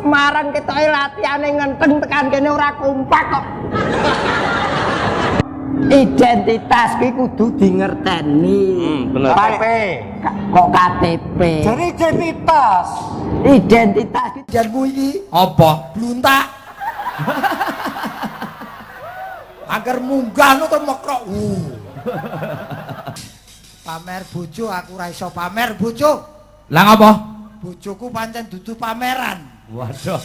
Semarang ketoke latihane ngenteng tekan kene ora kompak kok. Identitas kuwi kudu dingerteni. Bener. KTP. Kok KTP? Jadi identitas. Identitas iki janmu iki Apa? bluntak. Agar munggah nu to mekrok. Pamer bojo aku ora iso pamer bojo. Lah ngapa? Bojoku pancen dudu pameran. Waduh.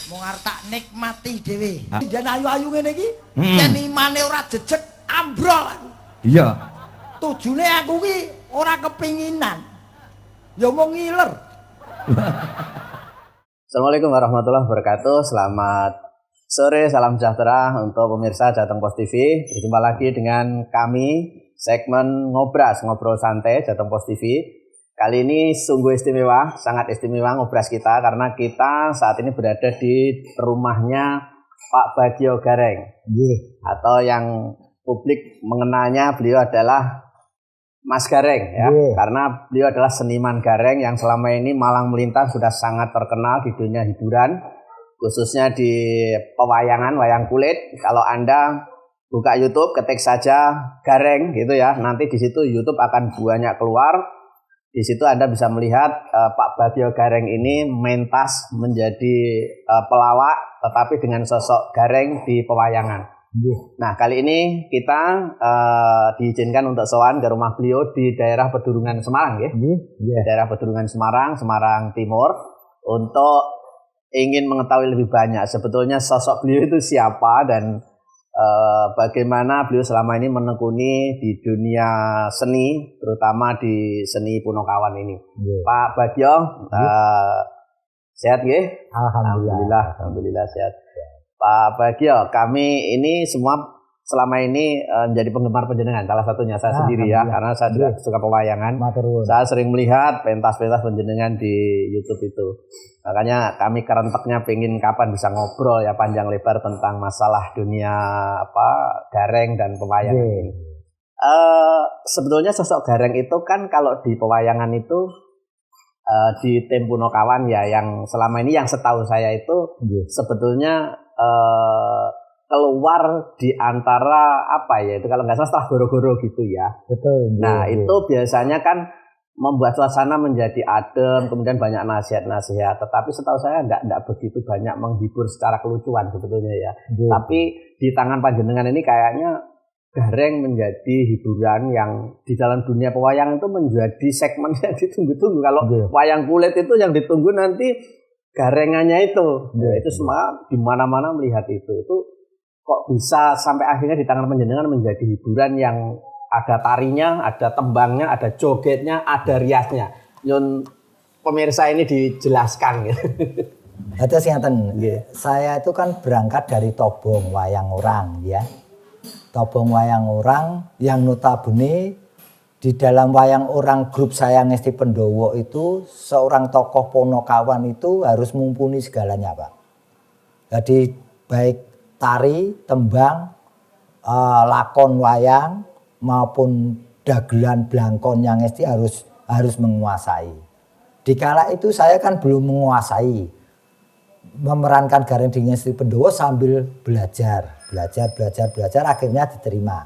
Mung arep tak nikmati dhewe. Ha? Jan ayu-ayu ngene iki, yen imane ora jejeg ambrol aku. Iya. Tujune aku ki ora kepinginan. Ya mau ngiler. Assalamualaikum warahmatullahi wabarakatuh. Selamat sore, salam sejahtera untuk pemirsa Jateng Pos TV. Berjumpa lagi dengan kami segmen ngobrol santai Jateng Pos TV. Kali ini sungguh istimewa, sangat istimewa ngobras kita karena kita saat ini berada di rumahnya Pak Bagio Gareng. Atau yang publik mengenalnya beliau adalah Mas Gareng ya. Karena beliau adalah seniman gareng yang selama ini malang melintang sudah sangat terkenal di dunia hiburan, khususnya di pewayangan, wayang kulit. Kalau Anda buka YouTube, ketik saja Gareng gitu ya. Nanti di situ YouTube akan banyak keluar. Di situ Anda bisa melihat Pak Bagio Gareng ini mentas menjadi pelawak, tetapi dengan sosok Gareng di pewayangan. Nah, kali ini kita diizinkan untuk sowan ke rumah beliau di daerah Pedurungan Semarang ya. Di daerah Pedurungan Semarang, Semarang Timur, untuk ingin mengetahui lebih banyak sebetulnya sosok beliau itu siapa dan bagaimana beliau selama ini menekuni di dunia seni, terutama di seni Punokawan ini. Pak Bagio, sehat nggih? Alhamdulillah sehat. Pak Bagio, kami ini semua selama ini menjadi penggemar panjenengan, salah satunya saya sendiri ya, karena saya juga suka pewayangan. Saya sering melihat pentas-pentas panjenengan di YouTube itu. Makanya kami kerenteknya pengen kapan bisa ngobrol ya panjang lebar tentang masalah dunia gareng dan pewayangan ini. Sebetulnya sosok Gareng itu kan kalau di pewayangan itu di tim Punokawan ya, yang selama ini yang setahu saya itu sebetulnya keluar di antara itu kalau nggak salah setelah goro-goro gitu ya. Betul. Nah itu biasanya kan membuat suasana menjadi adem, kemudian banyak nasihat-nasihat. Tetapi setahu saya enggak begitu banyak menghibur secara kelucuan sebetulnya ya. Tapi di tangan panjenengan ini kayaknya Gareng menjadi hiburan yang di dalam dunia pewayangan itu menjadi segmen yang ditunggu-tunggu. Kalau wayang kulit itu yang ditunggu nanti garengannya itu. Itu semua di mana-mana melihat itu. Itu kok bisa sampai akhirnya di tangan panjenengan menjadi hiburan yang ada tarinya, ada tembangnya, ada jogetnya, ada riasnya. Nyun pemirsa ini dijelaskan gitu. Itu singkatan. Saya itu kan berangkat dari Tobong Wayang Orang ya. Tobong Wayang Orang yang notabene di dalam Wayang Orang grup saya Ngesti Pendowo itu seorang tokoh Punokawan itu harus mumpuni segalanya Pak. Jadi baik tari, tembang, lakon wayang maupun dagelan blangkon yang Ngesti harus menguasai. Dikala itu saya kan belum menguasai. Memerankan Gareng di Ngesti Pendowo sambil belajar akhirnya diterima.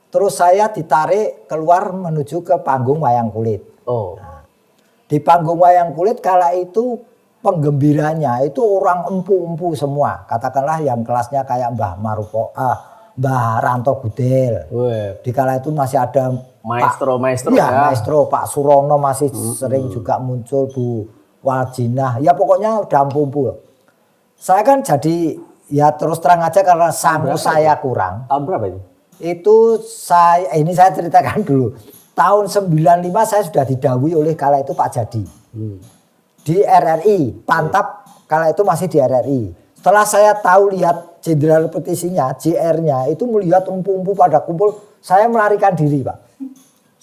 Terus saya ditarik keluar menuju ke panggung wayang kulit. Nah, di panggung wayang kulit kala itu penggembiranya itu orang empu-empu semua. Katakanlah yang kelasnya kayak Mbah Ranto Gudel. Di kala itu masih ada maestro ya. Maestro Pak Surono masih sering juga muncul, Bu Wajinah. Ya pokoknya udah empu-empu. Saya kan jadi ya terus terang aja karena sanggup saya kurang. Tahun berapa itu? Itu saya ceritakan dulu. Tahun 95 saya sudah didhawuhi oleh kala itu Pak Jadi. Di RRI, Pantap kala itu masih di RRI. Setelah saya tahu lihat jenderal petisinya, JR-nya itu melihat empu-empu pada kumpul, saya melarikan diri, Pak.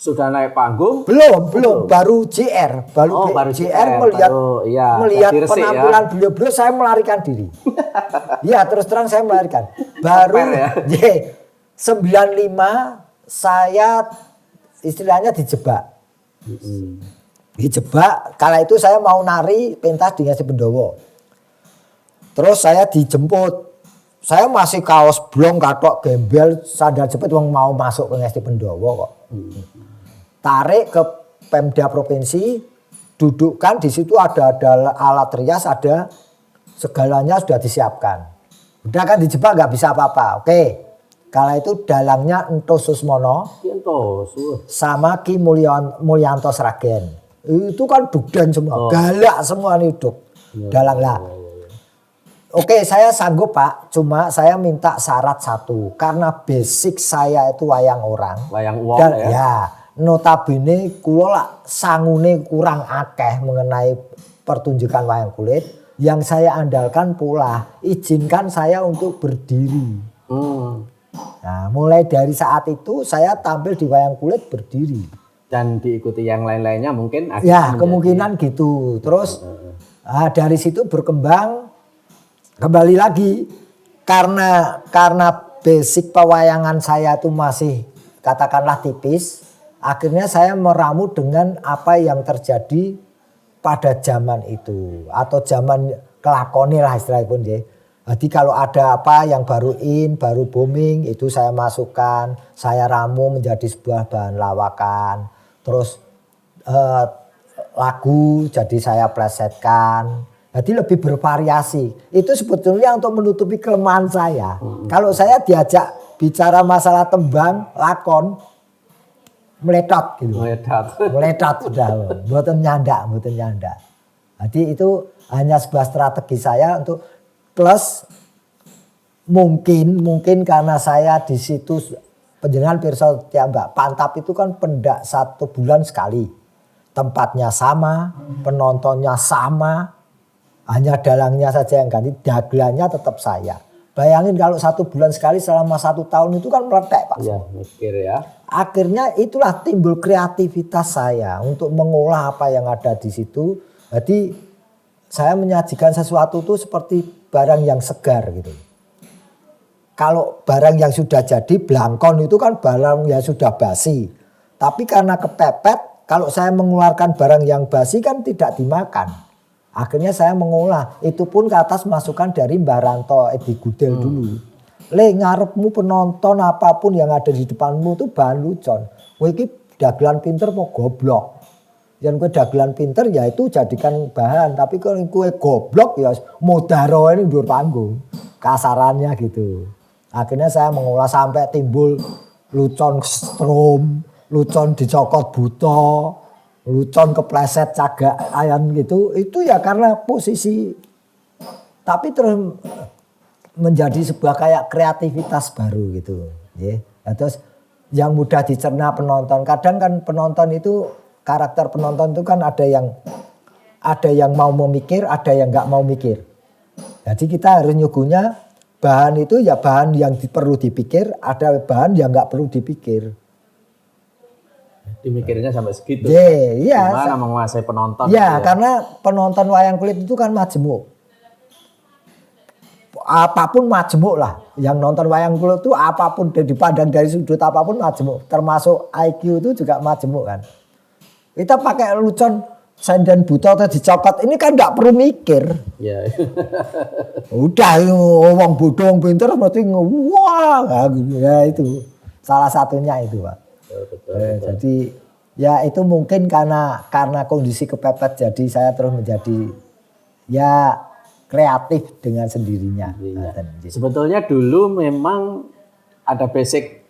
Sudah naik panggung? Belum, baru JR, baru JR melihat penampilan beliau-beliau, saya melarikan diri. Ya, terus terang saya melarikan. Baru 95 saya istilahnya dijebak. Dijebak, kala itu saya mau nari pentas di Ngesti Pendowo. Terus saya dijemput. Saya masih kaos blong, katok gembel, sandal jepit wong mau masuk ke Ngesti Pendowo kok. Tarik ke Pemda Provinsi, dudukkan di situ ada alat rias, ada segalanya sudah disiapkan. Udah kan dijebak nggak bisa apa-apa. Oke. Kala itu dalangnya Ento Susmono sama Ki Mulyanto Sragen. Itu kan dugden semua, galak semua nih duk. Dalang lah. Oke, saya sanggup Pak, cuma saya minta syarat satu. Karena basic saya itu wayang orang. Wayang uang Dan, ya. ya, notabene kula lah sangune kurang akeh mengenai pertunjukan wayang kulit. Yang saya andalkan pula, izinkan saya untuk berdiri. Nah, mulai dari saat itu saya tampil di wayang kulit berdiri. Dan diikuti yang lain-lainnya mungkin Ya, kemungkinan gitu. Terus dari situ berkembang. Kembali lagi karena basic pewayangan saya itu masih katakanlah tipis, akhirnya saya meramu dengan apa yang terjadi pada zaman itu atau zaman kelakoni lah istilahnya pun ya. Jadi kalau ada apa yang baru baru booming itu saya masukkan, saya ramu menjadi sebuah bahan lawakan. Terus lagu jadi saya plesetkan. Jadi lebih bervariasi. Itu sebetulnya untuk menutupi kelemahan saya. Kalau saya diajak bicara masalah tembang, lakon, meletot gitu. Meletot sudah. Mboten nyandak. Jadi itu hanya sebuah strategi saya untuk plus mungkin karena saya di situ penjenengan pirsa Mbak, Pantap itu kan pendak 1 bulan sekali. Tempatnya sama, penontonnya sama. Hanya dalangnya saja yang ganti, dagelannya tetap saya. Bayangin kalau 1 bulan sekali selama 1 tahun itu kan meletek Pak. Iya, mikir ya. Akhirnya itulah timbul kreativitas saya untuk mengolah apa yang ada di situ. Jadi saya menyajikan sesuatu itu seperti barang yang segar gitu. Kalau barang yang sudah jadi blangkon itu kan barang yang sudah basi. Tapi karena kepepet, kalau saya mengeluarkan barang yang basi kan tidak dimakan. Akhirnya saya mengolah, itu pun ke atas masukan dari Mbah Ranto Edi Gudel dulu. Ngarepmu penonton apapun yang ada di depanmu itu bahan lucon. Kowe iki dagelan pinter mau goblok. Yang kowe dagelan pinter ya itu jadikan bahan, tapi kalau kowe goblok ya modaro ini dhuwur panggung. Kasarannya gitu. Akhirnya saya mengolah sampai timbul lucon strom, lucon dicokot buta. Lucon kepleset cagak ayam gitu, itu ya karena posisi, tapi terus menjadi sebuah kayak kreativitas baru gitu, ya. Nah, terus yang mudah dicerna penonton, kadang kan penonton itu karakter penonton itu kan ada yang mau memikir, ada yang nggak mau mikir. Jadi kita harus nyuguhnya bahan itu ya bahan yang perlu dipikir, ada bahan yang nggak perlu dipikir. Dimikirnya sampai segitu. Iya. Gimana menguasai penonton. Ya, karena penonton wayang kulit itu kan majemuk. Apapun majemuk lah. Yang nonton wayang kulit itu apapun dipandang dari sudut apapun majemuk. Termasuk IQ itu juga majemuk kan. Kita pakai lucon senden buta atau dicokot. Ini kan nggak perlu mikir. Iya. Udah wong bodoh wong pinter mesti wah ya itu. Salah satunya itu, Pak. Betul. Jadi ya itu mungkin karena kondisi kepepet jadi saya terus menjadi ya kreatif dengan sendirinya. Iya. Sebetulnya dulu memang ada basic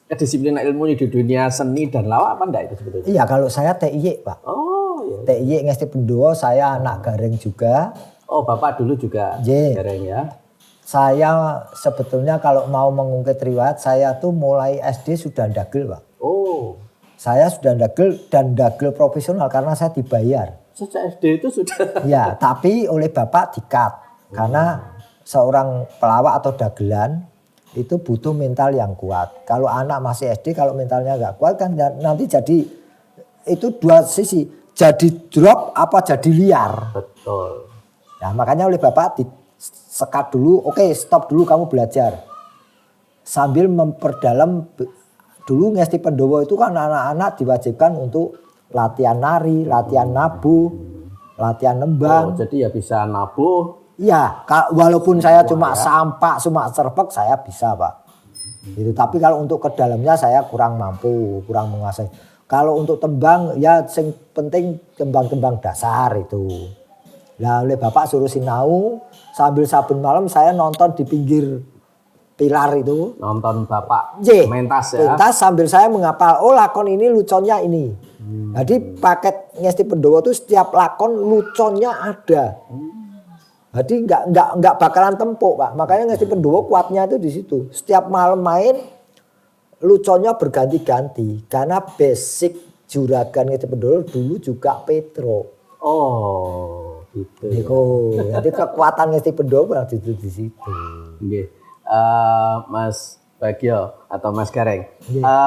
kedisiplinan ilmu di dunia seni dan lawak apa enggak itu sebetulnya? Iya, kalau saya TIY Pak. Oh iya. TIY Ngesti Pendowo, saya anak Gareng juga. Oh Bapak dulu juga Gareng ya? Saya sebetulnya kalau mau mengungkit riwayat saya tuh mulai SD sudah dagel Pak. Oh. Saya sudah dagel profesional karena saya dibayar. Sejak SD itu sudah? Ya, tapi oleh bapak di-cut. Karena seorang pelawak atau dagelan itu butuh mental yang kuat. Kalau anak masih SD, kalau mentalnya nggak kuat kan nanti jadi itu dua sisi. Jadi drop apa jadi liar. Betul. Nah makanya oleh bapak disekat dulu, oke stop dulu kamu belajar. Sambil memperdalam. Dulu Ngesti Pendowo itu kan anak-anak diwajibkan untuk latihan nari, latihan nabuh, latihan nembang. Oh, jadi ya bisa nabuh, Iya, walaupun saya cuma sampak, cuma serpek saya bisa Pak. Itu. Tapi kalau untuk ke dalamnya saya kurang mampu, kurang menguasai. Kalau untuk tembang ya sing penting tembang-tembang dasar itu. Nah oleh Bapak suruh sinau, sambil saben malam saya nonton di pinggir pilar itu. Nonton Bapak Mentas ya. Mentas sambil saya menghafal, oh lakon ini luconnya ini. Jadi paket Ngesti Pendowo itu setiap lakon luconnya ada. Jadi nggak bakalan tempuk Pak. Makanya Ngesti Pendowo kuatnya itu di situ. Setiap malam main luconnya berganti-ganti karena basic juragan Ngesti Pendowo dulu juga Petro. Oh, gitu. Jadi kekuatan Ngesti Pendowo itu di situ. Nggih. Mas Bagio atau Mas Gareng.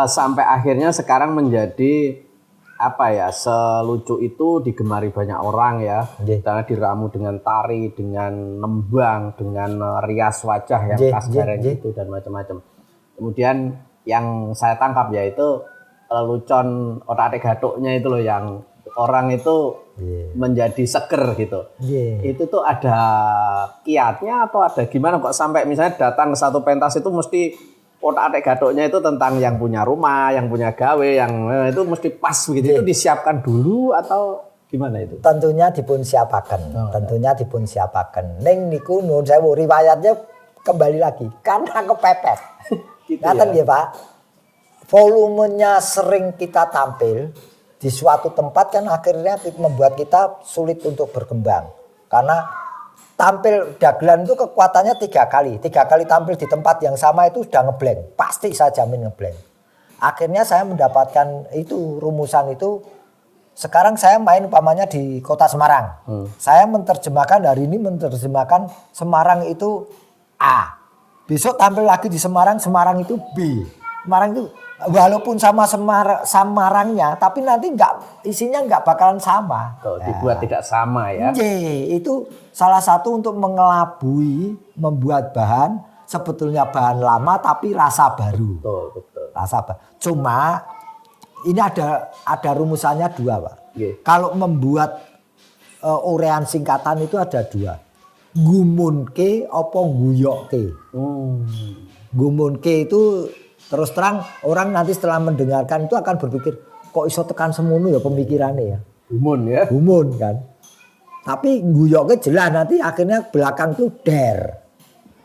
Sampai akhirnya sekarang menjadi apa ya, selucu itu digemari banyak orang ya. Karena diramu dengan tari, dengan nembang, dengan rias wajah yang khas Gareng itu dan macam-macam. Kemudian yang saya tangkap yaitu lelucon otak-atik gatuknya itu loh, yang orang itu menjadi seger gitu. Itu tuh ada kiatnya atau ada gimana kok sampai misalnya datang ke satu pentas itu mesti otak-atik gatuknya itu tentang yang punya rumah, yang punya gawe, yang itu mesti pas begitu. Itu disiapkan dulu atau gimana itu? Tentunya dipun siapaken. Tentunya dipun siapaken. Ning niku nuwun sewu riwayatnya kembali lagi karena kepepet. Gitu Ngaten ya Pak. Volumenya sering kita tampil di suatu tempat kan akhirnya membuat kita sulit untuk berkembang. Karena tampil dagelan itu kekuatannya 3 kali. 3 kali tampil di tempat yang sama itu sudah ngeblank. Pasti saya jamin ngeblank. Akhirnya saya mendapatkan itu rumusan itu. Sekarang saya main umpamanya di kota Semarang. Saya menerjemahkan hari ini menerjemahkan Semarang itu A. Besok tampil lagi di Semarang, Semarang itu B. Semarang itu walaupun sama Semarangnya, tapi nanti isinya nggak bakalan sama. Dibuat tidak sama ya. Itu salah satu untuk mengelabui, membuat bahan sebetulnya bahan lama tapi rasa baru. Betul. Rasa baru. Cuma ini ada rumusannya 2 Pak. Kalau membuat urean singkatan itu ada 2. Gumunke apa guyokke. Gumunke itu terus terang orang nanti setelah mendengarkan itu akan berpikir kok iso tekan semono ya pemikirannya ya. Gumun kan. Tapi guyokke jelas nanti akhirnya belakang itu der.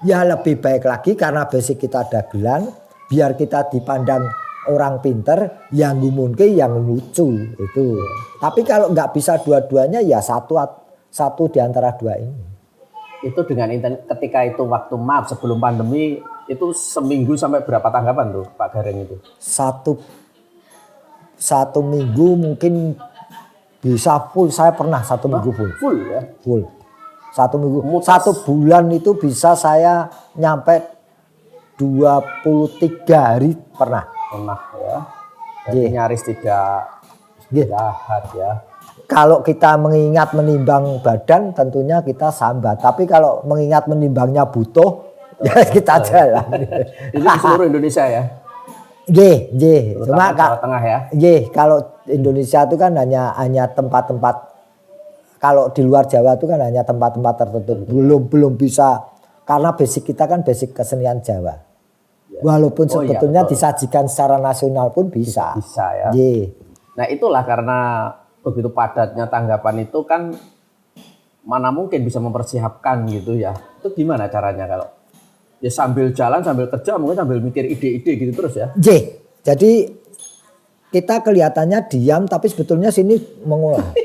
Ya lebih baik lagi karena basic kita dagelan biar kita dipandang orang pinter yang gumunke yang lucu itu. Tapi kalau nggak bisa dua-duanya ya satu di antara 2 ini. Itu dengan ketika itu waktu sebelum pandemi itu seminggu sampai berapa tanggapan tuh Pak Gareng itu? Satu minggu mungkin bisa full. Saya pernah 1 minggu full. Full ya? Full. 1 minggu. Mutas. 1 bulan itu bisa saya nyampe 23 hari pernah. Pernah ya. Jadi nyaris tidak istirahat ya. Kalau kita mengingat menimbang badan tentunya kita sambat. Tapi kalau mengingat menimbangnya butuh ya kita jalan. Ini di seluruh Indonesia ya? Cuma Jawa Tengah ya? Kalau Indonesia itu kan hanya tempat-tempat, kalau di luar Jawa itu kan hanya tempat-tempat tertentu. Belum bisa, karena basic kita kan basic kesenian Jawa. Walaupun sebetulnya disajikan secara nasional pun bisa. Bisa ya? Nah itulah karena begitu padatnya tanggapan itu kan mana mungkin bisa mempersiapkan gitu ya. Itu gimana caranya kalau ya sambil jalan sambil kerja mungkin sambil mikir ide-ide gitu terus ya. Jadi kita kelihatannya diam tapi sebetulnya sini mengulang.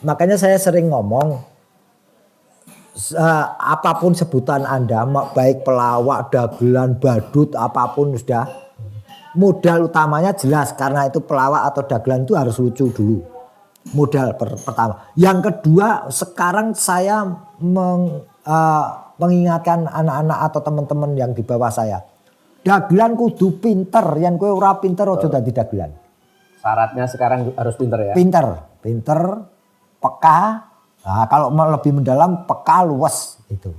Makanya saya sering ngomong apapun sebutan Anda baik pelawak, dagelan, badut apapun sudah modal utamanya jelas karena itu pelawak atau dagelan itu harus lucu dulu. Modal pertama. Yang kedua sekarang saya mengingatkan anak-anak atau teman-teman yang di bawah saya. Dagelan kudu pinter, yang kowe ora pinter aja dadi dagelan. Syaratnya sekarang harus pinter ya. Pinter, peka. Nah, kalau mau lebih mendalam peka luwes itu.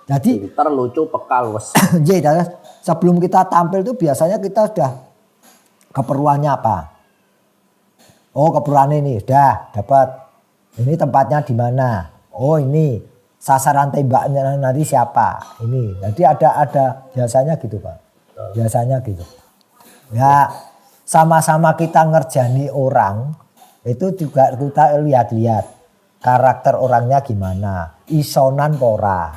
Jadi pinter, lucu, peka, luwes. Sebelum kita tampil itu biasanya kita sudah keperluannya apa? Oh, keperluan ini sudah dapat. Ini tempatnya di mana? Oh, ini sasaran tembaknya nanti siapa ini. Jadi ada biasanya gitu Pak, biasanya gitu. Ya sama-sama kita ngerjani orang itu juga kita lihat-lihat karakter orangnya gimana, isonan pora.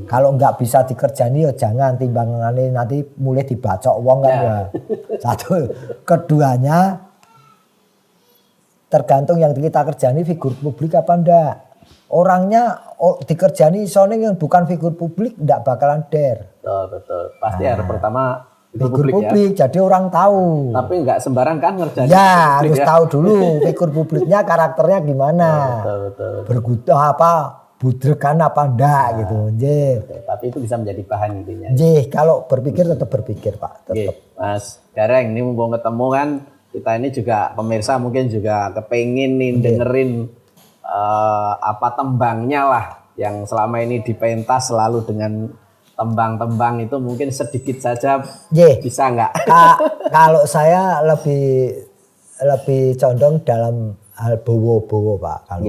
Kalau nggak bisa dikerjani ya jangan timbangannya nanti mulai dibacok wong kan ya. Satu, keduanya tergantung yang kita kerjani figur publik apa enggak. Orangnya dikerjani isoning yang bukan figur publik enggak bakalan der. Betul. Pasti harus pertama Figur publik, jadi orang tahu. Tapi nggak sembarang kan ngerjain. Ya harus tahu dulu figur publiknya karakternya gimana. Betul. Berguna apa, budrekan apa enggak gitu. Tapi itu bisa menjadi bahan intinya. Kalau berpikir tetap berpikir Pak. Tetap. Mas Gareng, ini mumpung ketemu kan, kita ini juga pemirsa mungkin juga kepengin nih dengerin apa tembangnya lah yang selama ini dipentas selalu dengan tembang-tembang itu mungkin sedikit saja bisa nggak? Kalau saya lebih condong dalam hal bowo-bowo Pak.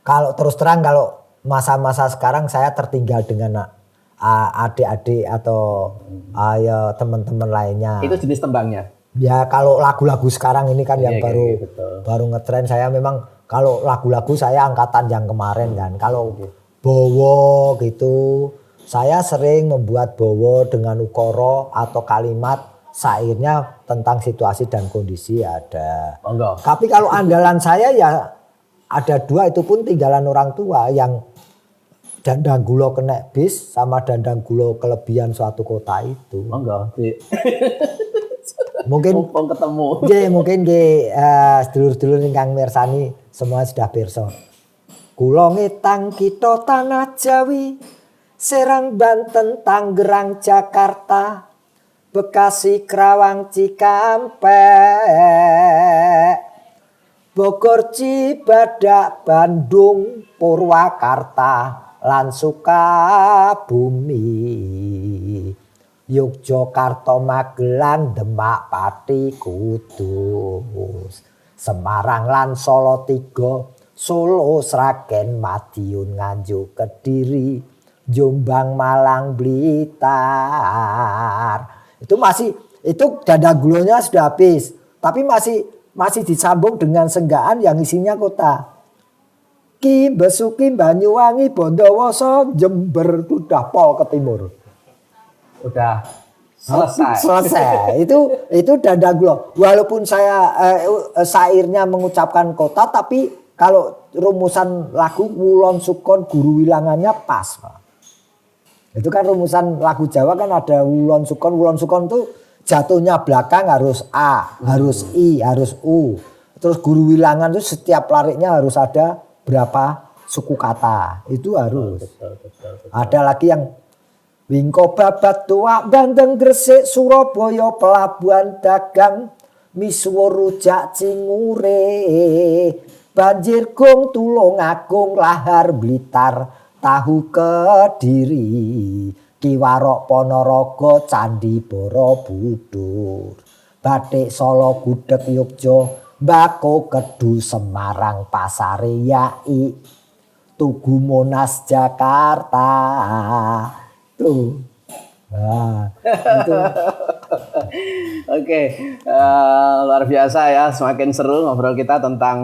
Kalau terus terang kalau masa-masa sekarang saya tertinggal dengan adik-adik atau ya teman-teman lainnya. Itu jenis tembangnya? Ya kalau lagu-lagu sekarang ini kan yang baru ngetren, saya memang kalau lagu-lagu saya angkatan yang kemarin kan. Kalau bowo gitu, saya sering membuat bowo dengan ukoro atau kalimat syairnya tentang situasi dan kondisi ada. Tapi kalau andalan saya ya ada dua, itu pun tinggalan orang tua yang dandang gulo kena bis sama dandang gulo kelebihan suatu kota itu. Mungkin ketemu. Mungkin sedulur-sedulur ingkang mirsani semua sudah pirsa. Kula ngetang kita tanah Jawi, Serang, Banten, Tangerang, Jakarta, Bekasi, Kerawang, Cikampek, Bogor, Cibadak, Bandung, Purwakarta, lan Sukabumi, Yogyakarta, Magelang, Demak, Pati, Kudus, Semarang lan Salatiga, Solo, Sragen, Madiun, Nganjuk, Kediri, Jombang, Malang, Blitar. Itu dada gulonya sudah habis, tapi masih disambung dengan senggaan yang isinya kota. Ki, Besuki, Banyuwangi, Bondowoso, Jember, udah pol ke timur. Udah selesai. Itu dada gulo. Walaupun saya syairnya mengucapkan kota, tapi kalau rumusan lagu Wulon Sukon guru wilangannya pas Pak. Itu kan rumusan lagu Jawa kan ada Wulon Sukon. Wulon Sukon itu jatuhnya belakang harus A, harus I, harus U. Terus guru wilangan itu setiap lariknya harus ada berapa suku kata. Itu harus. Betul. Ada lagi yang Wingko, Babat, Tuak, Bandeng, Gresik, Surabaya, Pelabuhan Dagang, Misuwur, Rujak, Cingure, Banjir, Gong, Tulungagung, Lahar, Blitar, Tahu, Kediri, Kiwarok, Ponorogo, Candi, Borobudur, Batik, Solo, Gudeg, Yogyo, Bako, Kedu, Semarang, Pasare, Yai, Tugu, Monas, Jakarta. Tuh. Nah, itu. Oke, luar biasa ya, semakin seru ngobrol kita tentang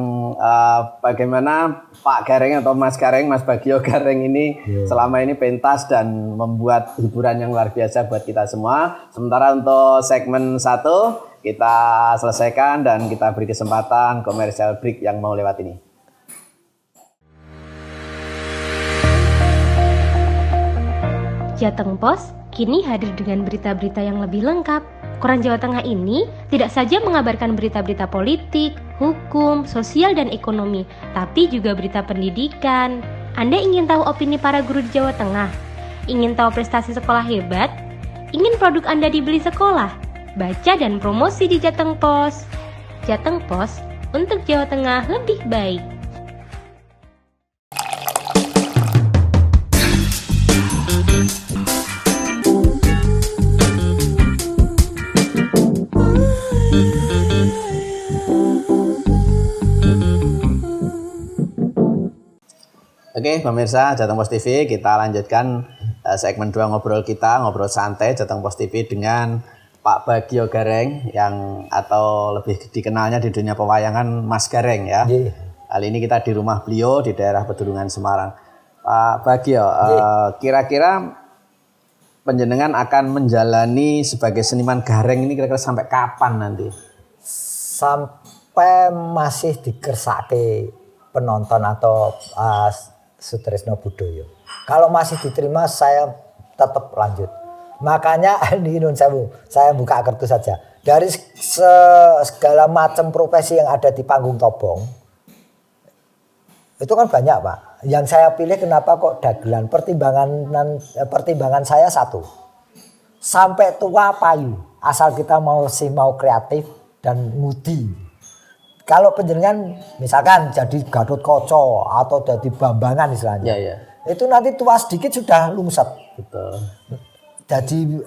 bagaimana Pak Gareng atau Mas Gareng, Mas Bagio Gareng ini selama ini pentas dan membuat hiburan yang luar biasa buat kita semua. Sementara untuk segmen 1 kita selesaikan dan kita beri kesempatan commercial break yang mau lewat ini. Jateng Pos kini hadir dengan berita-berita yang lebih lengkap. Koran Jawa Tengah ini tidak saja mengabarkan berita-berita politik, hukum, sosial, dan ekonomi, tapi juga berita pendidikan. Anda ingin tahu opini para guru di Jawa Tengah? Ingin tahu prestasi sekolah hebat? Ingin produk Anda dibeli sekolah? Baca dan promosi di Jateng Pos. Jateng Pos, untuk Jawa Tengah lebih baik. Oke, pemirsa Jateng Pos TV, kita lanjutkan segmen 2 ngobrol santai Jateng Pos TV dengan Pak Bagio Gareng yang atau lebih dikenalnya di dunia pewayangan Mas Gareng ya. Kali ini kita di rumah beliau di daerah Pedulungan Semarang. Pak Bagio, kira-kira panjenengan akan menjalani sebagai seniman gareng ini kira-kira sampai kapan nanti? Sampai masih dikersake penonton atau Sutrisno Budoyo. Kalau masih diterima saya tetap lanjut. Makanya di Indonesia saya buka kartu saja. Dari segala macam profesi yang ada di panggung Tobong itu kan banyak Pak. Yang saya pilih kenapa kok dagelan? Pertimbangan saya satu. Sampai tua payu. Asal kita mau kreatif dan ngudi. Kalau penjenengan misalkan jadi Gatot Kaca atau jadi Bambangan istilahnya. Itu nanti tua sedikit sudah lungset. Betul. Jadi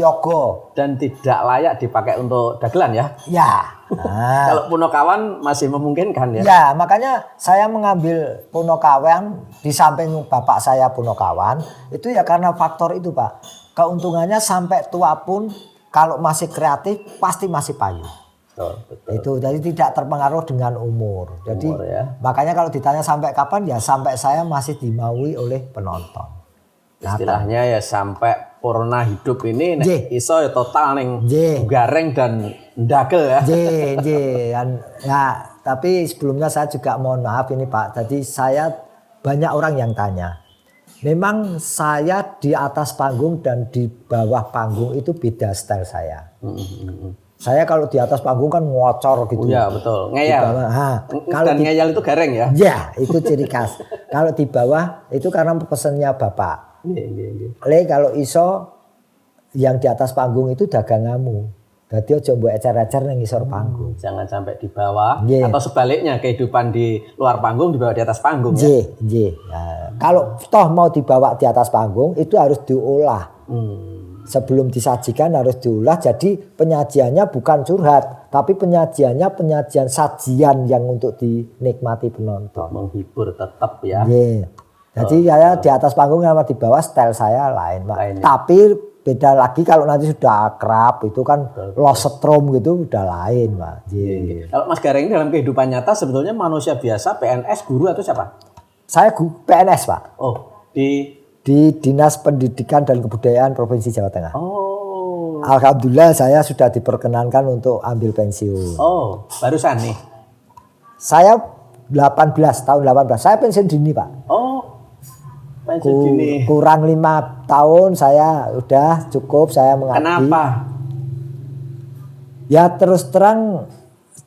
yogo. Dan tidak layak dipakai untuk dagelan ya? Ya. Nah. Kalau Punokawan masih memungkinkan ya? Ya, makanya saya mengambil Punokawan di samping bapak saya Punokawan. Itu ya karena faktor itu Pak. Keuntungannya sampai tua pun kalau masih kreatif pasti masih payu. Betul. Itu jadi tidak terpengaruh dengan umur. Jadi ya. Makanya kalau ditanya sampai kapan ya sampai saya masih dimaui oleh penonton. Istilahnya ya sampai purna hidup ini nek iso ya total ning gareng dan ndagel ya. Ya, tapi sebelumnya saya juga mohon maaf ini Pak. Jadi saya banyak orang yang tanya. Memang saya di atas panggung dan di bawah panggung itu beda style saya. Saya kalau di atas panggung kan ngocor gitu. Iya betul, ngeyel. Kalau ngeyel itu gareng ya? Ya, itu ciri khas. Kalau di bawah itu karena pesannya bapak. Kalau iso yang di atas panggung itu dagangamu. Jadi aja mbok ecer-ecer nang ngisor panggung. Jangan sampai di bawah atau sebaliknya kehidupan di luar panggung dibawa di atas panggung ya. Nah, kalau toh mau dibawa di atas panggung itu harus diolah. Sebelum disajikan harus diolah, jadi penyajiannya bukan curhat, tapi penyajiannya penyajian sajian yang untuk dinikmati penonton. Menghibur tetap ya. Jadi saya di atas panggung sama di bawah style saya lain Pak. Tapi beda lagi kalau nanti sudah akrab itu kan lost setrum gitu udah lain Pak. Kalau Mas Gareng dalam kehidupan nyata sebetulnya manusia biasa, PNS, guru atau siapa? Saya PNS Pak. Oh, di Dinas Pendidikan dan Kebudayaan Provinsi Jawa Tengah. Alhamdulillah saya sudah diperkenankan untuk ambil pensiun. Oh, barusan nih. Saya tahun 18. Saya pensiun dini, Pak. Oh. Pensiun dini. Kurang 5 tahun saya udah cukup saya mengabdi. Kenapa? Ya terus terang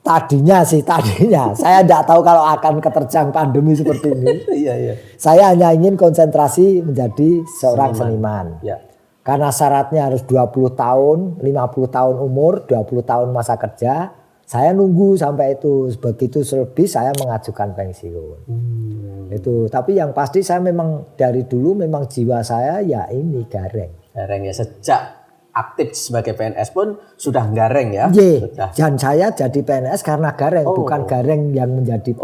tadinya saya tidak tahu kalau akan keterjang pandemi seperti ini. Iya. Saya hanya ingin konsentrasi menjadi seorang seniman. Ya. Karena syaratnya harus 20 tahun, 50 tahun umur, 20 tahun masa kerja. Saya nunggu sampai itu, begitu lebih saya mengajukan pensiun. Itu, tapi yang pasti saya memang dari dulu memang jiwa saya ya ini gareng. Gareng ya, sejak aktif sebagai PNS pun sudah gareng ya. Dan saya jadi PNS karena gareng, bukan gareng yang menjadi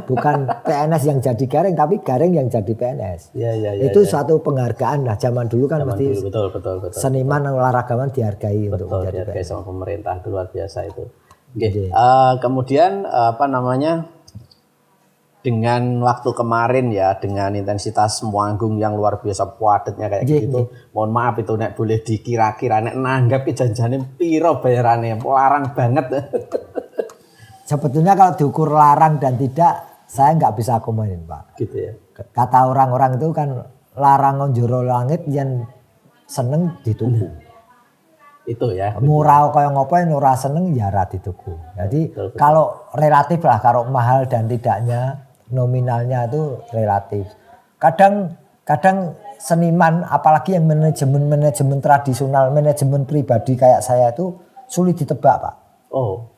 bukan PNS yang jadi gareng, tapi gareng yang jadi PNS. Itu suatu penghargaan lah zaman dulu kan mesti betul. seniman olahragawan dihargai untuk menjadi dihargai PNS. sama pemerintah, itu luar biasa itu. Kemudian dengan waktu kemarin ya, dengan intensitas manggung yang luar biasa padatnya kayak gitu. Mohon maaf itu nek boleh dikira-kira nek nanggap janjane piro bayarannya, larang banget. Sebetulnya kalau diukur larang dan tidak, saya nggak bisa komenin Pak. Gitu ya. Kata orang-orang itu kan larang njero langit yang seneng dituku. Itu ya. Murah kaya ngopo yang ora seneng ya ora dituku. Jadi betul. Kalau relatif lah, kalau mahal dan tidaknya nominalnya itu relatif. Kadang seniman apalagi yang manajemen tradisional, manajemen pribadi kayak saya itu sulit ditebak Pak. Oh,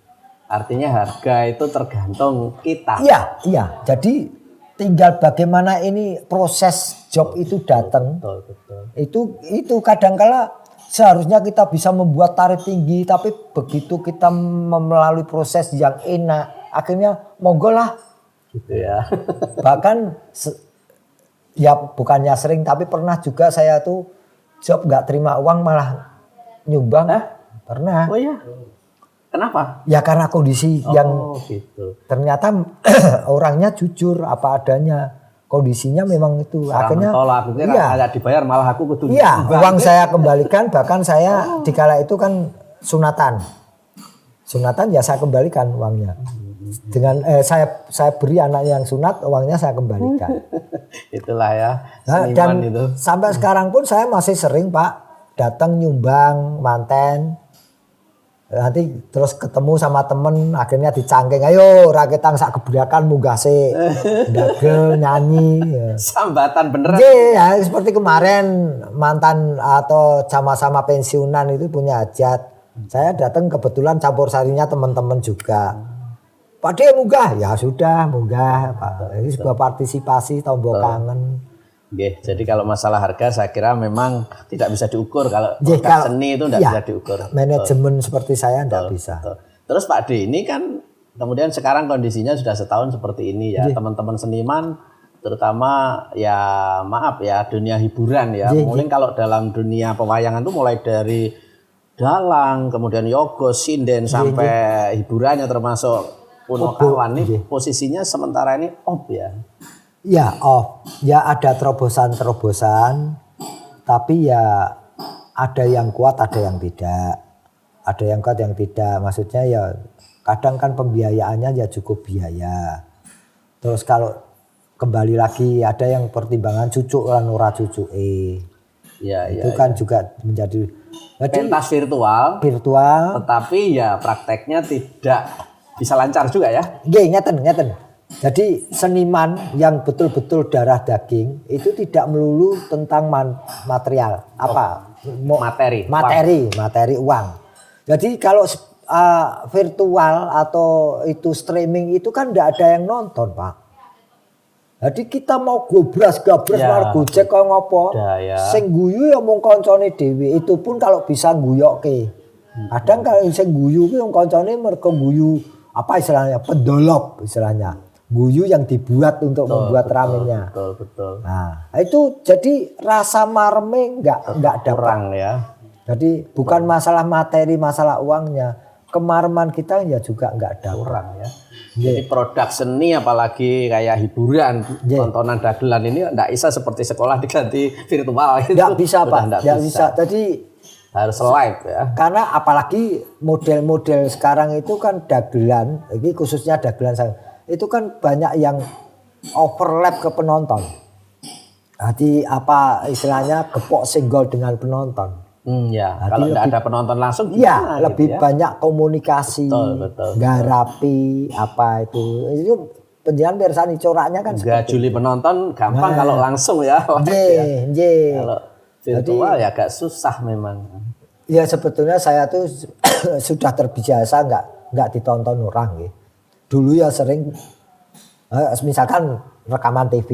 artinya harga itu tergantung kita. Iya. Jadi tinggal bagaimana ini proses job itu datang. Betul. Itu kadangkala seharusnya kita bisa membuat tarif tinggi, tapi begitu kita melalui proses yang enak, akhirnya monggo lah. Gitu ya. Bahkan ya bukannya sering tapi pernah juga saya tuh job nggak terima uang malah nyumbang. Pernah. Oh iya. Kenapa? Ya karena kondisi yang gitu. ternyata orangnya jujur apa adanya. Kondisinya memang itu. Akhirnya aku kira iya, dibayar malah aku kudu. Iya, uang saya kembalikan, bahkan saya dikala itu kan sunatan. Sunatan ya saya kembalikan uangnya. Dengan saya beri anak yang sunat, uangnya saya kembalikan. Itulah ya. Nah, Seniman dan itu. sampai sekarang pun saya masih sering Pak datang nyumbang manten. Nanti terus ketemu sama temen akhirnya dicangking, ayo raketang sak gebrakan munggah sik. Dagel nyanyi. Ya. Sambatan beneran. Ya, seperti kemarin mantan atau sama-sama pensiunan itu punya hajat. Saya datang kebetulan campur sarinya teman-teman juga. Pak De munggah, ya sudah munggah Pak. Ini sebuah partisipasi tombol kangen. Oke, jadi kalau masalah harga saya kira memang tidak bisa diukur kalau seni itu tidak bisa diukur. Manajemen seperti saya tidak bisa. Terus Pak D ini kan kemudian sekarang kondisinya sudah setahun seperti ini ya. Teman-teman seniman terutama ya maaf ya dunia hiburan ya. Mungkin kalau dalam dunia pewayangan itu mulai dari dalang, kemudian yogo, sinden sampai hiburannya termasuk Punokawan nih posisinya sementara ini off ya. Ya off, ya ada terobosan-terobosan, tapi ya ada yang kuat, ada yang tidak, ada yang kuat, yang tidak. Maksudnya ya kadang kan pembiayaannya ya cukup biaya. Terus kalau kembali lagi ada yang pertimbangan cucuk lan ora cucuke. Ya, itu kan juga menjadi pentas virtual, tetapi ya prakteknya tidak bisa lancar juga ya. Nggih, ngeten. Jadi seniman yang betul-betul darah daging itu tidak melulu tentang material materi uang. Jadi kalau virtual atau itu streaming itu kan tidak ada yang nonton Pak. Jadi kita mau gobras-gabras karo Gojek kok ngopo? Sing guyu ya mung kancane dhewe. Itu pun kalau bisa guyokke. Kadang kalau sing guyu ku yang kancane mergo guyu apa istilahnya? Pendolop istilahnya. Guyu yang dibuat untuk membuat ramenya. Betul. Nah, itu jadi rasa marme enggak ada kurang ya. Jadi bukan masalah materi, masalah uangnya. Kemarman kita ya juga enggak ada kurang ya. Jadi produk seni apalagi kayak hiburan, tontonan dagelan ini enggak bisa seperti sekolah diganti virtual gitu. Enggak bisa Pak, enggak bisa. Jadi harus live ya. Karena apalagi model-model sekarang itu kan dagelan, ini khususnya dagelan itu kan banyak yang overlap ke penonton. Jadi apa istilahnya gepok singgol dengan penonton. Kalau tidak ada penonton langsung iya, lebih banyak komunikasi, garapi apa itu penjualan bersani coraknya kan Juli penonton gampang kalau langsung ya. Kalau virtual ya agak susah memang. Ya sebetulnya saya tuh sudah terbiasa nggak ditonton orang gitu. Dulu ya sering misalkan rekaman TV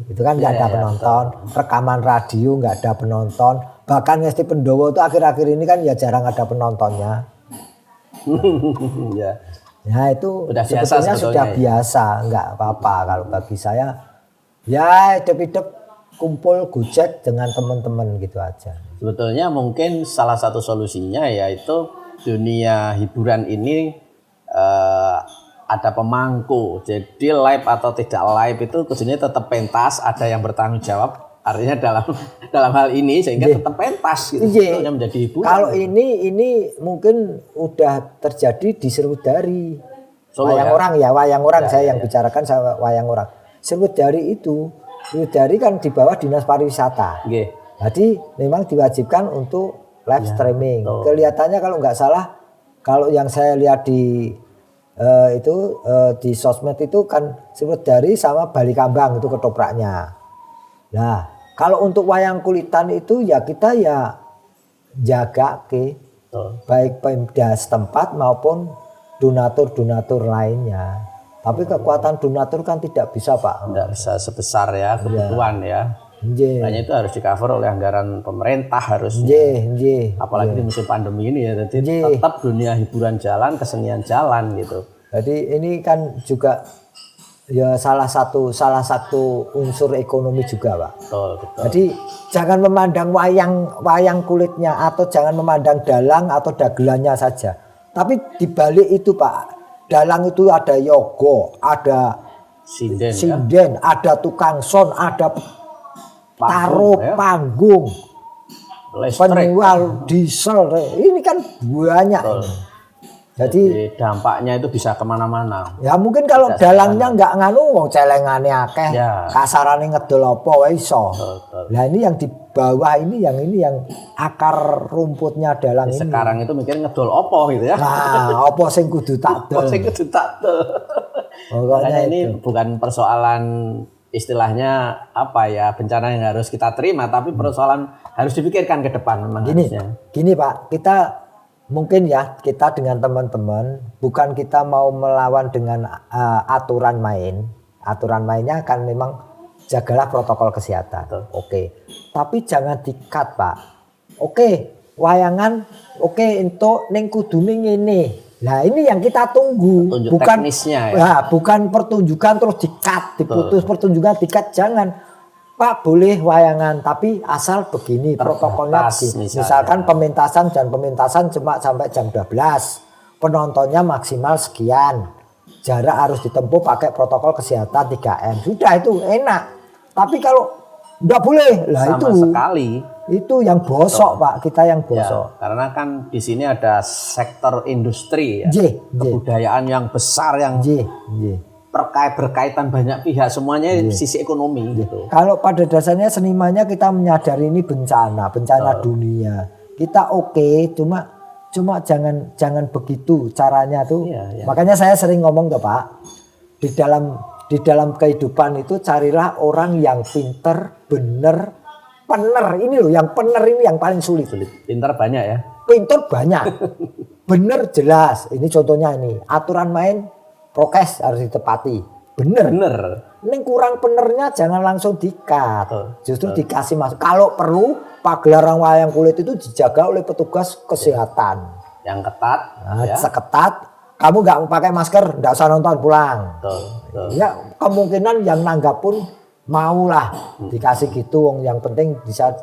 itu kan nggak ada penonton, rekaman radio nggak ada penonton, bahkan Ngesti Pendowo itu akhir-akhir ini kan ya jarang ada penontonnya. Ya itu sebetulnya sudah biasa, nggak apa-apa kalau bagi saya ya hidup-hidup kumpul Gojek dengan teman-teman gitu aja. Sebetulnya mungkin salah satu solusinya yaitu dunia hiburan ini ada pemangku, jadi live atau tidak live itu kuncinya tetap pentas, ada yang bertanggung jawab. Artinya dalam hal ini sehingga tetap pentas gitu, yang menjadi hiburan. Kalau ini mungkin udah terjadi di Serudari. Wayang orang saya yang bicarakan saya wayang orang. Serudari kan di bawah Dinas Pariwisata. Jadi memang diwajibkan untuk live streaming. Kelihatannya kalau nggak salah, kalau yang saya lihat di di sosmed itu kan Serudari sama Bali Kambang itu ketopraknya. Nah, kalau untuk wayang kulitan itu ya kita ya jaga baik Pemda setempat maupun donatur lainnya. Tapi kekuatan donatur kan tidak bisa Pak. Tidak bisa sebesar ya kebutuhan ya. Hanya itu harus di-cover oleh anggaran pemerintah harusnya. Apalagi di musim pandemi ini ya. Jadi tetap dunia hiburan jalan, kesenian jalan gitu. Jadi ini kan juga ya salah satu unsur ekonomi juga, Pak. Betul, betul. Jadi jangan memandang wayang kulitnya atau jangan memandang dalang atau dagelannya saja. Tapi di balik itu, Pak, dalang itu ada yogo, ada sinden, ada tukang son, ada taruh ya. panggung, penjual diesel. Ini kan banyak. Jadi dampaknya itu bisa kemana-mana. Ya mungkin kalau dalangnya nggak nganu, wong celengane akeh, kasarane ngedol apa wae iso. Nah ini yang di bawah ini yang akar rumputnya dalang ini. Sekarang itu mikir ngedol opo gitu ya. Nah, opo sing kudu tak dol. Sing kudu tak dol. Makanya ini bukan persoalan istilahnya apa ya, bencana yang harus kita terima, tapi persoalan harus dipikirkan ke depan memang harusnya. Gini Pak, kita mungkin ya kita dengan teman-teman bukan kita mau melawan dengan aturan main. Aturan mainnya kan memang jagalah protokol kesehatan. Oke. Tapi jangan di-cut, Pak. Oke, wayangan entuk ning kudune ngene. Nah, ini yang kita tunggu. Tunjuk bukan teknisnya ya. Nah, bukan pertunjukan terus di-cut, diputus pertunjukan di-cut, jangan. Pak boleh wayangan tapi asal begini protokolnya begini. Misalkan pementasan cuma sampai jam 12. Penontonnya maksimal sekian. Jarak harus ditempuh pakai protokol kesehatan 3M. Sudah itu enak. Tapi kalau enggak boleh lah sama itu sekali. Itu yang bosok, Pak. Kita yang bosok. Ya, karena kan di sini ada sektor industri ya. Kebudayaan yang besar yang berkaitan banyak pihak, semuanya sisi ekonomi gitu. Kalau pada dasarnya senimannya kita menyadari ini bencana dunia. Kita cuma jangan begitu caranya tuh. Makanya saya sering ngomong tuh Pak, di dalam kehidupan itu carilah orang yang pinter, bener, pener. Ini loh yang pener ini yang paling sulit. Pinter banyak ya. Pinter banyak. Bener jelas. Ini contohnya ini, aturan main prokes harus ditepati. Bener. Ini kurang penernya jangan langsung di-cut. Justru dikasih masuk. Kalau perlu pagelaran wayang kulit itu dijaga oleh petugas kesehatan. Yang ketat. Seketat. Kamu nggak pakai masker, nggak usah nonton pulang. Ya kemungkinan yang nanggap pun maulah dikasih gitu. Yang penting bisa.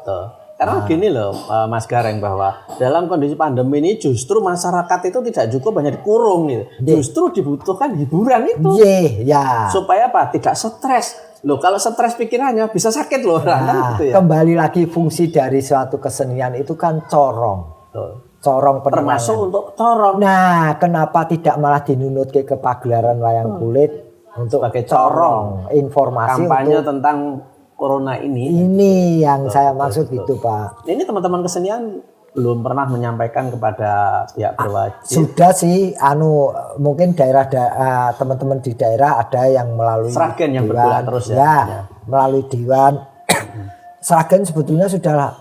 Karena gini loh Mas Gareng, bahwa dalam kondisi pandemi ini justru masyarakat itu tidak cukup banyak dikurung gitu. Justru dibutuhkan hiburan itu. Supaya apa? Tidak stres. Loh kalau stres pikirannya bisa sakit loh. Gitu ya. Kembali lagi fungsi dari suatu kesenian itu kan corong. Corong penenangan. Termasuk untuk corong. Nah kenapa tidak malah dinunut ke pagelaran wayang kulit untuk sebagai corong. Informasi kampanye untuk tentang Corona ini. Ini yang saya maksud gitu Pak. Ini teman-teman kesenian belum pernah menyampaikan kepada pihak berwajib. Sudah sih, mungkin teman-teman di daerah ada yang melalui Sragen yang bergerak terus melalui dewan. Sragen sebetulnya sudah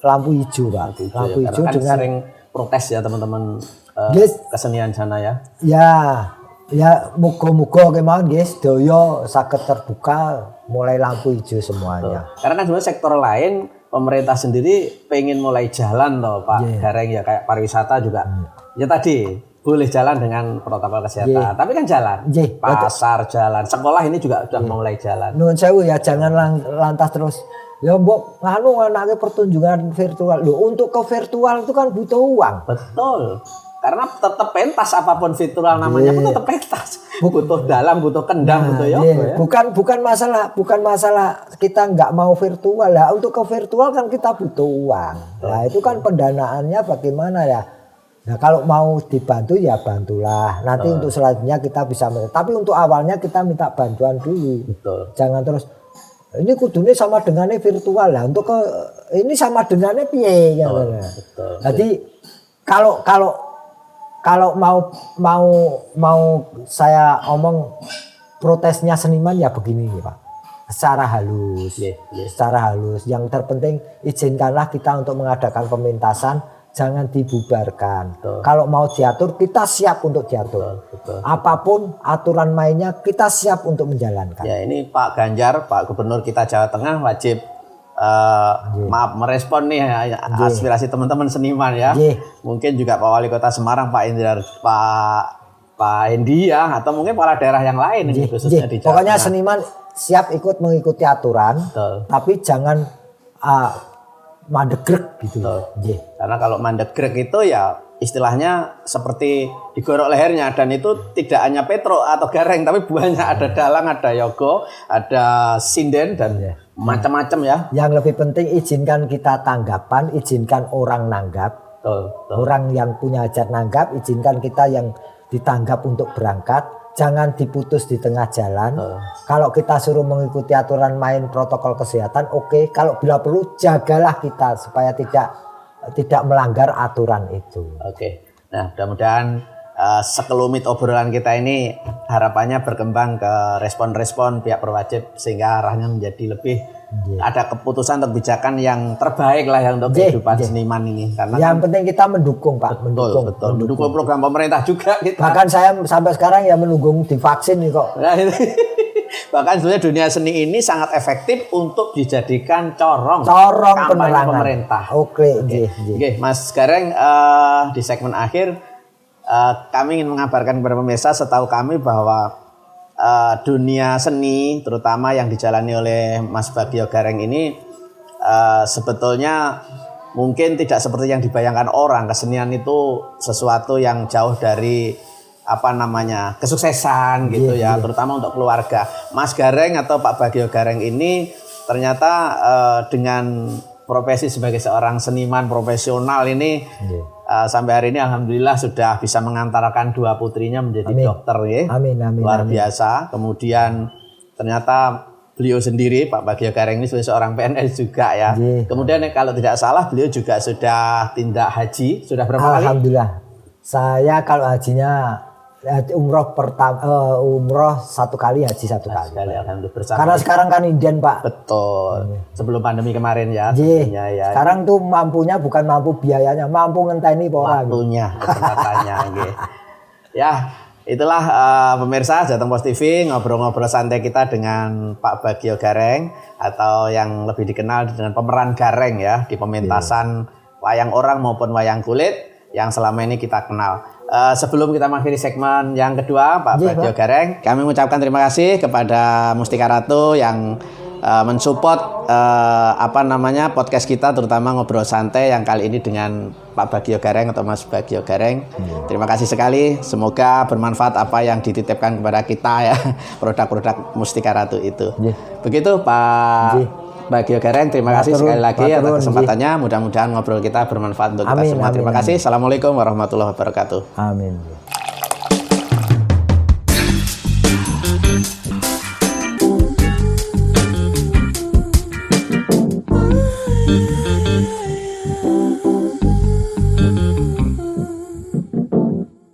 lampu hijau Pak. Lampu hijau kan dengan sering protes ya teman-teman kesenian sana ya. Ya muga-muga kemawon guys daya saged terbuka mulai lampu hijau semuanya. Karena kan sebenarnya sektor lain pemerintah sendiri pengen mulai jalan loh Pak Gareng ya, kayak pariwisata juga. Ya tadi boleh jalan dengan protokol kesehatan, tapi kan jalan. Pasar jalan, sekolah ini juga sudah mulai jalan. Nuwun sewu ya, jangan lantas terus ya mbok anake pertunjukan virtual. Loh, untuk ke virtual itu kan butuh uang. Betul. Karena tetap pentas apapun virtual namanya pun tetap pentas. Butuh dalang, butuh kendang, butuh ya. Bukan masalah kita nggak mau virtual lah. Untuk ke virtual kan kita butuh uang. Nah itu kan pendanaannya bagaimana ya? Nah kalau mau dibantu ya bantulah. Nanti untuk selanjutnya kita bisa. Tapi untuk awalnya kita minta bantuan dulu. Betul. Jangan terus ini kudunya sama dengannya virtual lah. Untuk ini sama dengannya piye ya. Jadi kalau mau saya omong protesnya seniman ya begini Pak, secara halus, secara halus. Yang terpenting izinkanlah kita untuk mengadakan pementasan, jangan dibubarkan. Kalau mau diatur kita siap untuk diatur. Apapun aturan mainnya kita siap untuk menjalankan. Ya ini Pak Ganjar, Pak Gubernur kita Jawa Tengah wajib maaf merespon nih aspirasi teman-teman seniman ya. Mungkin juga Pak Wali Kota Semarang, Pak Pak Hendi ya, atau mungkin kepala daerah yang lain ini khususnya di Jawa Pokoknya Tengah. seniman siap ikut mengikuti aturan, Betul. tapi jangan mandegrek gitu. Nggih. Karena kalau mandegrek itu ya istilahnya seperti digorok lehernya, dan itu tidak hanya Petro atau Gareng, tapi buahnya ada dalang, ada yogo, ada sinden dan macam-macam ya. Yang lebih penting izinkan kita tanggapan, izinkan orang nanggap. Betul. Orang yang punya hajat nanggap, izinkan kita yang ditanggap untuk berangkat. Jangan diputus di tengah jalan. Kalau kita suruh mengikuti aturan main protokol kesehatan, oke. Kalau bila perlu jagalah kita supaya tidak melanggar aturan itu. Oke. Nah, mudah-mudahan sekelumit obrolan kita ini harapannya berkembang ke respon-respon pihak berwajib sehingga arahnya menjadi lebih ada keputusan atau kebijakan yang terbaik lah ya untuk kehidupan seniman ini. Karena yang penting kita mendukung, Pak. betul. Mendukung program pemerintah juga kita. Bahkan saya sampai sekarang ya menunggu divaksin nih kok. Nah, bahkan sebenarnya dunia seni ini sangat efektif untuk dijadikan corong kampanye penerangan pemerintah. Oke. Mas Gareng, di segmen akhir kami ingin mengabarkan kepada pemirsa, setahu kami bahwa dunia seni terutama yang dijalani oleh Mas Bagio Gareng ini sebetulnya mungkin tidak seperti yang dibayangkan orang. Kesenian itu sesuatu yang jauh dari kesuksesan gitu ya, terutama untuk keluarga. Mas Gareng atau Pak Bagio Gareng ini ternyata dengan profesi sebagai seorang seniman profesional ini sampai hari ini alhamdulillah sudah bisa mengantarkan 2 putrinya menjadi dokter ya. Amin. Luar biasa. Kemudian ternyata beliau sendiri Pak Bagio Gareng ini sebagai seorang PNS juga ya. Kemudian kalau tidak salah beliau juga sudah tindak haji. Sudah berapa kali? Alhamdulillah. Saya kalau hajinya umroh 1 kali, haji 1 kali. Alhamdulillah bersama. Karena sekarang kan inden, Pak. Betul. Sebelum pandemi kemarin ya. Ya. Sekarang tuh mampunya bukan mampu biayanya, mampu ngenteni pora. Waktunya, kesempatannya. Ya, itulah pemirsa Jateng Pos TV, ngobrol-ngobrol santai kita dengan Pak Bagio Gareng atau yang lebih dikenal dengan pemeran Gareng ya di pementasan wayang orang maupun wayang kulit yang selama ini kita kenal. Sebelum kita mengakhiri segmen yang kedua, Pak Bagio Gareng, kami mengucapkan terima kasih kepada Mustika Ratu yang mensupport podcast kita, terutama ngobrol santai yang kali ini dengan Pak Bagio Gareng atau Mas Bagio Gareng. Terima kasih sekali. Semoga bermanfaat apa yang dititipkan kepada kita ya, produk-produk Mustika Ratu itu. Begitu Pak Bagio Gareng, terima kasih sekali lagi atas kesempatannya. Mudah-mudahan ngobrol kita bermanfaat untuk kita semua. Terima kasih. Assalamualaikum warahmatullahi wabarakatuh. Amin.